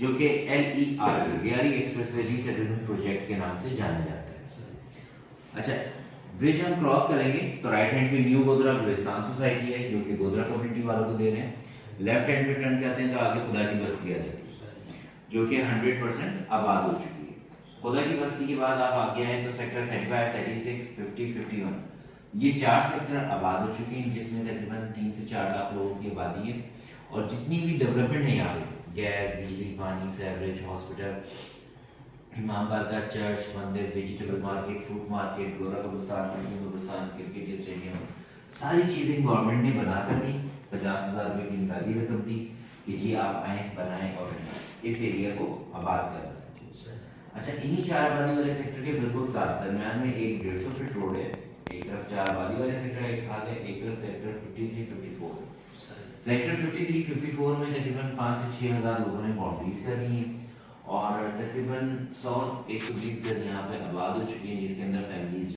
जो कि LER Lyari expressway resettlement project के नाम से जाना जाता है। अच्छा, ब्रिज हम क्रॉस करेंगे तो राइट हैंड पे न्यू गोधरा गुलिस्तान सोसाइटी है जो कि गोधरा कम्युनिटी वालों को दे रहे हैं। लेफ्ट हैंड पे टर्न करते हैं तो आगे खुदा की बस्ती आ जाती है जो कि 100% आबाद हो चुकी है। खुदा की बस्ती के बाद आप आगे आए तो सेक्टर 35, 36, 50, 51 ये 4 सेक्टर आबाद हो चुके हैं जिसमें तकरीबन 3 से 4 लाख लोगों की आबादी है। और जितनी भी डेवलपमेंट है यहाँ पे गैस, बिजली, पानी, सेवरेज, हॉस्पिटल, इमाम बारगाह, चर्च, मंदिर, वेजिटेबल मार्केट, फ्रूट मार्केट, गोरा कब्रिस्तान, मुस्लिम कब्रिस्तान, क्रिकेट स्टेडियम, सारी चीजें गवर्नमेंट ने बना कर दी। 50,000 रुपए की निकाली रकम दी कि जी आप आए, बनाएं और इस एरिया को आबाद करें। अच्छा, इन्हीं 4 आबादी वाले सेक्टर के बिल्कुल साथ दरमियान में एक 150 फीट रोड है। एक तरफ 4 आबादी वाले सेक्टर एक भाग है, एक तरफ सेक्टर 53, 54। सेक्टर 53, 54 में तकरीबन 5 से 6 हजार लोगों ने बाउंड्रीज कर ली हैं और तकरीबन 100-120 घर यहाँ पे आबाद हो चुकी हैं जिसके अंदर फैमिलीज